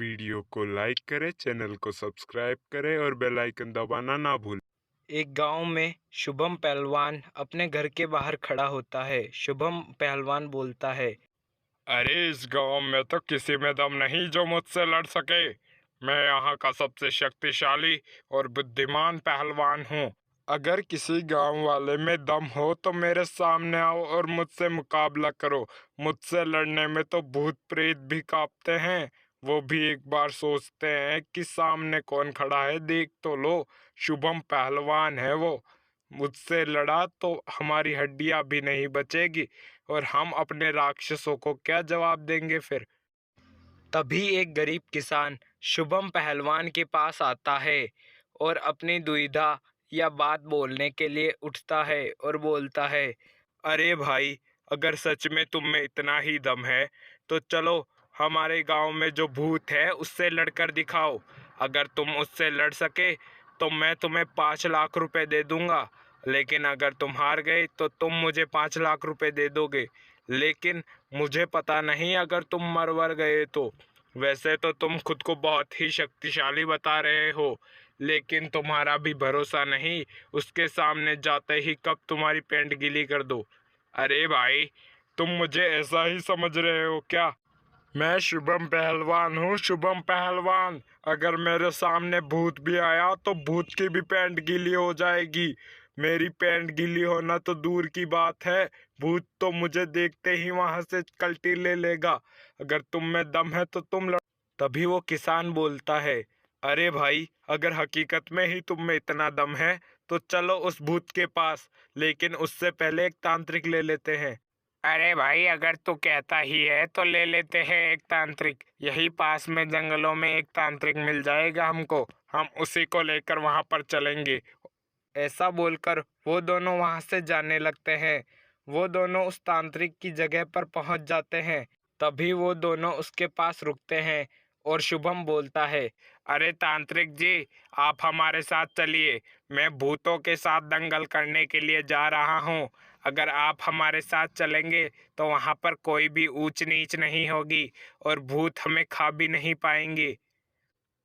Video को like करें, channel को सब्सक्राइब करें और बेल आइकन दबाना ना भूलें। एक गांव में शुभम पहलवान अपने घर के बाहर खड़ा होता है। शुभम पहलवान बोलता है, अरे इस गांव में तो किसी में दम नहीं जो मुझसे लड़ सके। मैं यहाँ का सबसे शक्तिशाली और बुद्धिमान पहलवान हूँ। अगर किसी गांव वाले में दम हो तो मेरे सामने आओ और मुझसे मुकाबला करो। मुझसे लड़ने में तो भूत प्रेत भी कांपते हैं। वो भी एक बार सोचते हैं कि सामने कौन खड़ा है, देख तो लो, शुभम पहलवान है वो। मुझसे लड़ा तो हमारी हड्डियां भी नहीं बचेगी और हम अपने राक्षसों को क्या जवाब देंगे फिर। तभी एक गरीब किसान शुभम पहलवान के पास आता है और अपनी दुविधा या बात बोलने के लिए उठता है और बोलता है, अरे भाई, अगर सच में तुम में इतना ही दम है तो चलो हमारे गांव में जो भूत है उससे लड़कर दिखाओ। अगर तुम उससे लड़ सके तो मैं तुम्हें 5 लाख रुपए दे दूंगा। लेकिन अगर तुम हार गए तो तुम मुझे 5 लाख रुपए दे दोगे। लेकिन मुझे पता नहीं अगर तुम मर गए तो। वैसे तो तुम खुद को बहुत ही शक्तिशाली बता रहे हो, लेकिन तुम्हारा भी भरोसा नहीं। उसके सामने जाते ही कब तुम्हारी पैंट गीली कर दो। अरे भाई, तुम मुझे ऐसा ही समझ रहे हो क्या? मैं शुभम पहलवान हूँ, शुभम पहलवान। अगर मेरे सामने भूत भी आया तो भूत की भी पैंट गीली हो जाएगी। मेरी पैंट गीली होना तो दूर की बात है, भूत तो मुझे देखते ही वहां से कल्टी ले लेगा। अगर तुम में दम है तो तुम लड़। तभी वो किसान बोलता है, अरे भाई, अगर हकीकत में ही तुम में इतना दम है तो चलो उस भूत के पास, लेकिन उससे पहले एक तांत्रिक ले लेते हैं। अरे भाई, अगर तू कहता ही है तो ले लेते हैं एक तांत्रिक। यही पास में जंगलों में एक तांत्रिक मिल जाएगा हमको, हम उसी को लेकर वहां पर चलेंगे। ऐसा बोलकर वो दोनों वहां से जाने लगते हैं। वो दोनों उस तांत्रिक की जगह पर पहुंच जाते हैं। तभी वो दोनों उसके पास रुकते हैं और शुभम बोलता है, अरे तांत्रिक जी, आप हमारे साथ चलिए। मैं भूतों के साथ दंगल करने के लिए जा रहा हूँ। अगर आप हमारे साथ चलेंगे तो वहाँ पर कोई भी ऊंच नीच नहीं होगी और भूत हमें खा भी नहीं पाएंगे।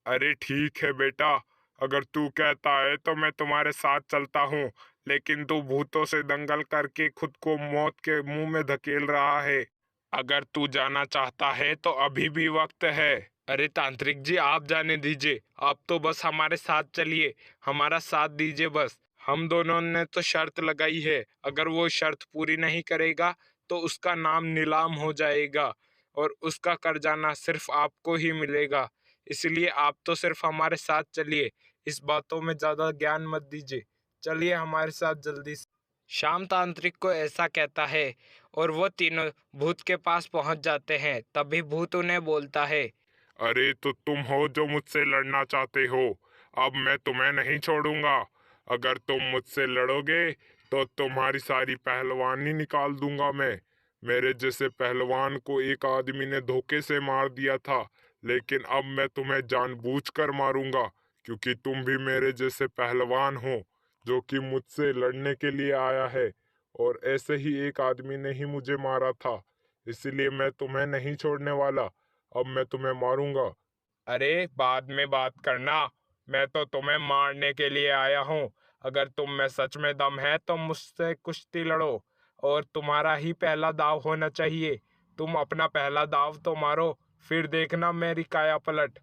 अरे ठीक है बेटा, अगर तू कहता है तो मैं तुम्हारे साथ चलता हूँ। लेकिन तू भूतों से दंगल करके खुद को मौत के मुंह में धकेल रहा है। अगर तू जाना चाहता है तो अभी भी वक्त है। अरे तांत्रिक जी, आप जाने दीजिए, आप तो बस हमारे साथ चलिए, हमारा साथ दीजिए बस। हम दोनों ने तो शर्त लगाई है, अगर वो शर्त पूरी नहीं करेगा तो उसका नाम नीलाम हो जाएगा और उसका कर जाना सिर्फ आपको ही मिलेगा। इसलिए आप तो सिर्फ हमारे साथ चलिए, इस बातों में ज्यादा ज्ञान मत दीजिए। चलिए हमारे साथ जल्दी से। शाम तांत्रिक को ऐसा कहता है और वो तीनों भूत के पास पहुंच जाते हैं। तभी भूत उन्हें बोलता है, अरे तो तुम हो जो मुझसे लड़ना चाहते हो। अब मैं तुम्हें नहीं छोड़ूंगा। अगर तुम मुझसे लड़ोगे तो तुम्हारी सारी पहलवानी निकाल दूंगा मैं। मेरे जैसे पहलवान को एक आदमी ने धोखे से मार दिया था, लेकिन अब मैं तुम्हें जानबूझकर मारूंगा, क्योंकि तुम भी मेरे जैसे पहलवान हो जो कि मुझसे लड़ने के लिए आया है। और ऐसे ही एक आदमी ने ही मुझे मारा था, इसलिए मैं तुम्हें नहीं छोड़ने वाला। अब मैं तुम्हें मारूंगा। अरे बाद में बात करना, मैं तो तुम्हें मारने के लिए आया हूँ। अगर तुम में सच में दम है तो मुझसे कुश्ती लड़ो और तुम्हारा ही पहला दाव होना चाहिए। तुम अपना पहला दाव तो मारो, फिर देखना मेरी काया पलट।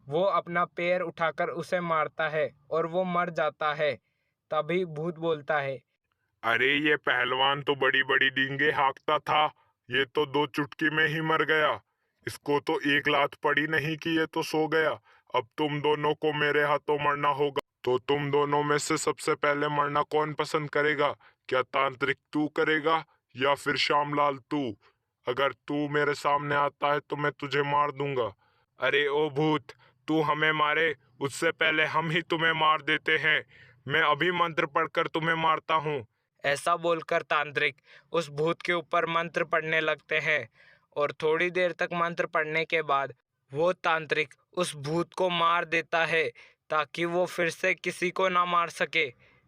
वो अपना पैर उठाकर उसे मारता है और वो मर जाता है। तभी भूत बोलता है, अरे ये पहलवान तो बड़ी बड़ी डींगे हाँकता था, ये तो 2 चुटकी में ही मर गया। इसको तो एक लात पड़ी नहीं कि ये तो सो गया। अब तुम दोनों को मेरे हाथों मरना होगा। तो तुम दोनों में से सबसे पहले मरना कौन पसंद करेगा? क्या तांत्रिक तू करेगा या फिर श्यामलाल तू? अगर तू मेरे सामने आता है तो मैं तुझे मार दूंगा। अरे ओ भूत, तू हमें मारे उससे पहले हम ही तुम्हें मार देते हैं। मैं अभी मंत्र पढ़कर तुम्हें मारता हूँ। ऐसा बोलकर तांत्रिक उस भूत के ऊपर मंत्र पढ़ने लगते हैं और थोड़ी देर तक मंत्र पढ़ने के बाद वो तांत्रिक उस भूत को मार देता है ताकि वो फिर से किसी को ना मार सके।